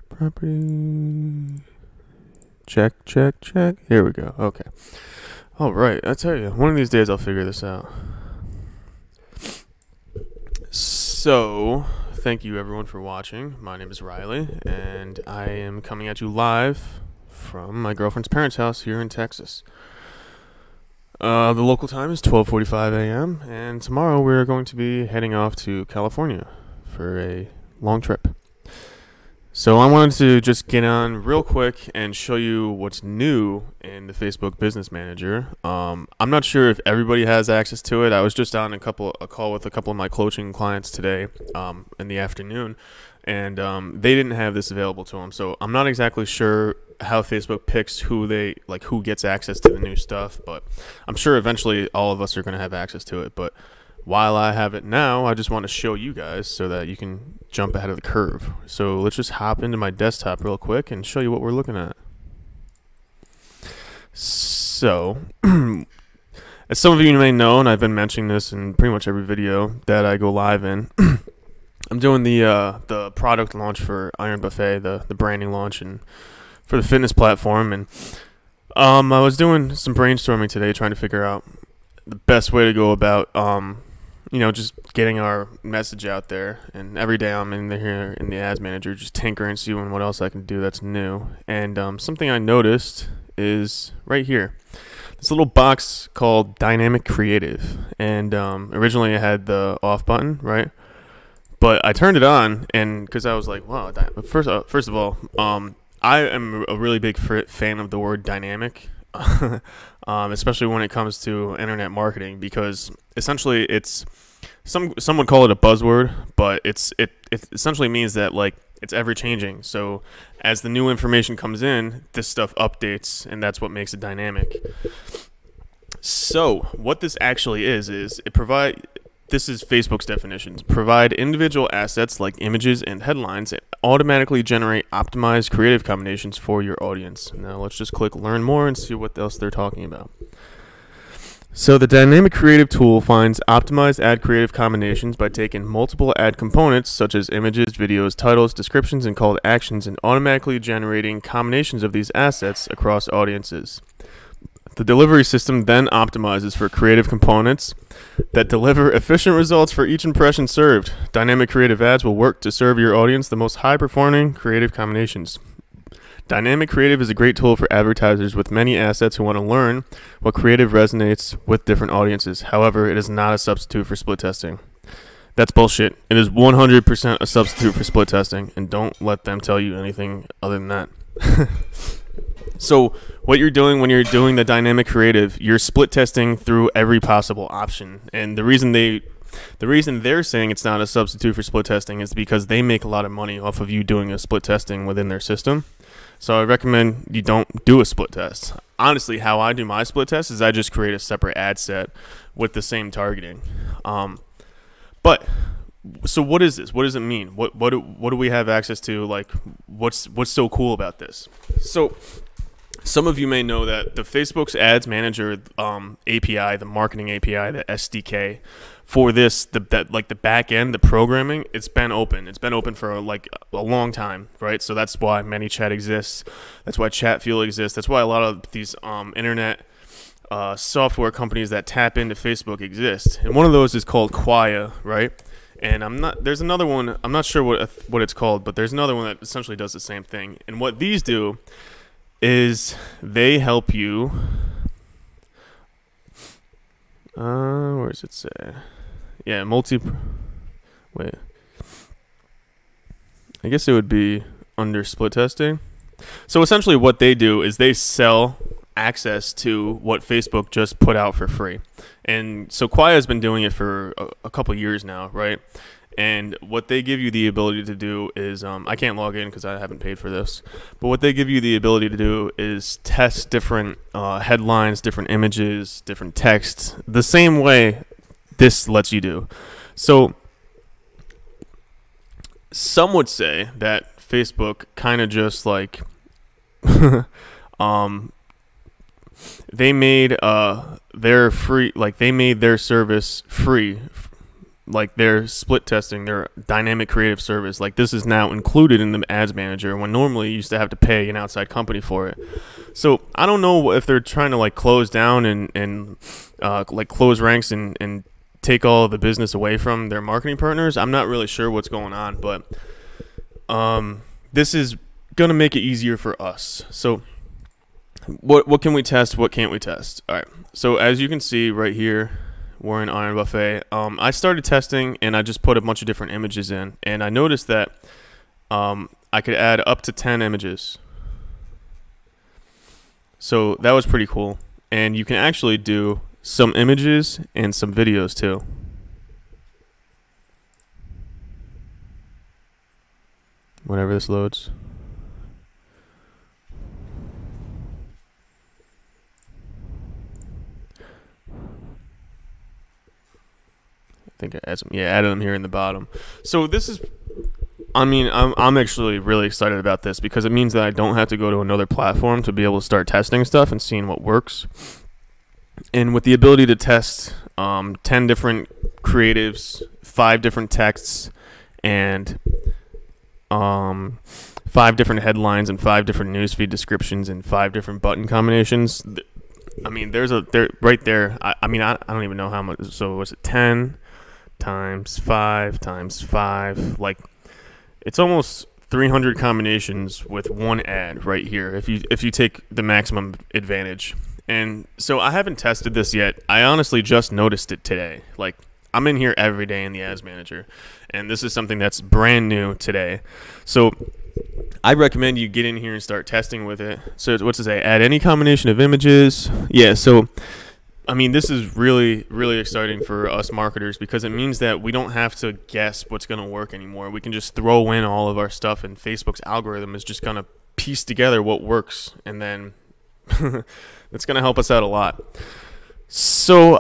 Property. Check, check, check. Here we go. Okay. All right. I tell you, one of these days I'll figure this out. So, thank you everyone for watching. My name is Riley, and I am coming at you live from my girlfriend's parents' house here in Texas. The local time is 12:45 a.m., and tomorrow we're going to be heading off to California for a long trip. So I wanted to just get on real quick and show you what's new in the Facebook Business Manager. I'm not sure if everybody has access to it. I was just on a call with a couple of my coaching clients today in the afternoon, and they didn't have this available to them. So I'm not exactly sure how Facebook picks who gets access to the new stuff, but I'm sure eventually all of us are going to have access to it. But while I have it now, I just want to show you guys so that you can jump ahead of the curve. So let's just hop into my desktop real quick and show you what we're looking at. So, as some of you may know, and I've been mentioning this in pretty much every video that I go live in, I'm doing the product launch for Iron Buffet, the branding launch, and for the fitness platform. And I was doing some brainstorming today, trying to figure out the best way to go about just getting our message out there. And every day I'm in here in the ads manager just tinkering, seeing what else I can do that's new. And something I noticed is right here, this little box called Dynamic Creative. And originally I had the off button, right? But I turned it on, and because I was like, wow, first of all, I am a really big fan of the word dynamic. Especially when it comes to internet marketing, because essentially it's some would call it a buzzword, but it essentially means that it's ever changing. So as the new information comes in, this stuff updates, and that's what makes it dynamic. So what this actually is this is Facebook's definitions. Provide individual assets like images and headlines and automatically generate optimized creative combinations for your audience. Now let's just click learn more and see what else they're talking about. So the dynamic creative tool finds optimized ad creative combinations by taking multiple ad components such as images, videos, titles, descriptions, and call to actions, and automatically generating combinations of these assets across audiences. The delivery system then optimizes for creative components that deliver efficient results for each impression served. Dynamic creative ads will work to serve your audience the most high-performing creative combinations. Dynamic creative is a great tool for advertisers with many assets who want to learn what creative resonates with different audiences. However, it is not a substitute for split testing. That's bullshit. It is 100% a substitute for split testing, and don't let them tell you anything other than that. So what you're doing when you're doing the dynamic creative, you're split testing through every possible option. And the reason they're saying it's not a substitute for split testing is because they make a lot of money off of you doing a split testing within their system. So I recommend you don't do a split test. Honestly, how I do my split test is I just create a separate ad set with the same targeting. So what is this? What does it mean? What do we have access to? Like, what's so cool about this? So some of you may know that the Facebook's Ads Manager API, the marketing API, the SDK for this, the back end, the programming, it's been open. It's been open for a long time, right? So that's why ManyChat exists. That's why Chatfuel exists. That's why a lot of these internet software companies that tap into Facebook exist. And one of those is called Quia, right? And there's another one, I'm not sure what it's called, but there's another one that essentially does the same thing. And what these do is they help you, where does it say? Yeah, wait. I guess it would be under split testing. So essentially what they do is they sell access to what Facebook just put out for free. And so Quia has been doing it for a couple years now, right? And what they give you the ability to do is, I can't log in because I haven't paid for this, but what they give you the ability to do is test different headlines, different images, different texts, the same way this lets you do. So some would say that Facebook kind of just they made their service free like their split testing, their dynamic creative service. Like this is now included in the ads manager when normally you used to have to pay an outside company for it. So I don't know if they're trying to like close down and like close ranks and take all of the business away from their marketing partners. I'm not really sure what's going on, but this is gonna make it easier for us. So what can we test? What can't we test? All right. So as you can see right here, we're in Iron Buffet. I started testing and I just put a bunch of different images in, and I noticed that I could add up to 10 images. So that was pretty cool. And you can actually do some images and some videos too. Whenever this loads. I think I added them here in the bottom. So this is, I mean, I'm actually really excited about this because it means that I don't have to go to another platform to be able to start testing stuff and seeing what works. And with the ability to test 10 different creatives, 5 different texts, and 5 different headlines and 5 different newsfeed descriptions and 5 different button combinations. I mean, there right there. I mean, I don't even know how much. So was it 10 times 5 times 5? Like, it's almost 300 combinations with one ad right here if you take the maximum advantage. And so I haven't tested this yet. I honestly just noticed it today. Like, I'm in here every day in the ads manager, and this is something that's brand new today. So I recommend you get in here and start testing with it. So what's it say? Add any combination of images. Yeah, so I mean, this is really, really exciting for us marketers because it means that we don't have to guess what's going to work anymore. We can just throw in all of our stuff, and Facebook's algorithm is just going to piece together what works, and then that's going to help us out a lot. So,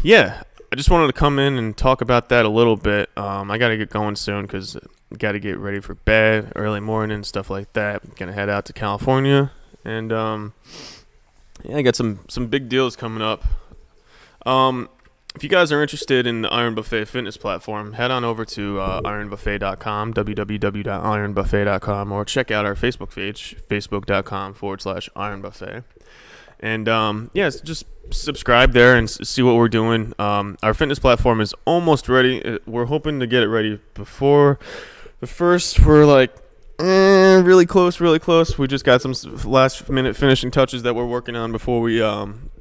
yeah, I just wanted to come in and talk about that a little bit. I got to get going soon because I got to get ready for bed, early morning, stuff like that. I'm going to head out to California, and yeah, I got some big deals coming up. If you guys are interested in the Iron Buffet fitness platform, head on over to ironbuffet.com, www.ironbuffet.com, or check out our Facebook page, facebook.com/ironbuffet. And yeah, just subscribe there and see what we're doing. Our fitness platform is almost ready. We're hoping to get it ready before the first. We're like really close. We just got some last minute finishing touches that we're working on before we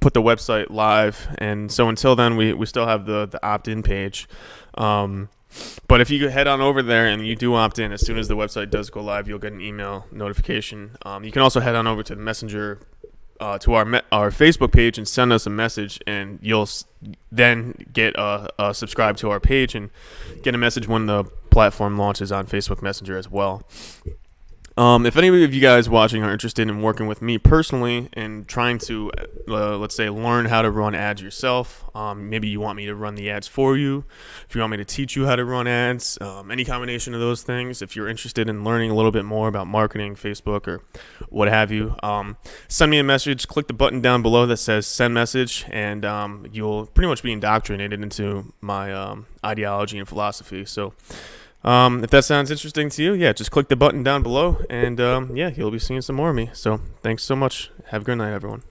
put the website live, and so until then we still have the opt-in page. But if you head on over there and you do opt in, as soon as the website does go live, you'll get an email notification. You can also head on over to the messenger to our Facebook page and send us a message, and you'll then get subscribe to our page and get a message when the platform launches on Facebook Messenger as well. If any of you guys watching are interested in working with me personally and trying to, let's say, learn how to run ads yourself, maybe you want me to run the ads for you, if you want me to teach you how to run ads, any combination of those things, if you're interested in learning a little bit more about marketing, Facebook, or what have you, send me a message, click the button down below that says send message, and you'll pretty much be indoctrinated into my ideology and philosophy. So if that sounds interesting to you, yeah, just click the button down below, and yeah, you'll be seeing some more of me. So thanks so much. Have a good night, everyone.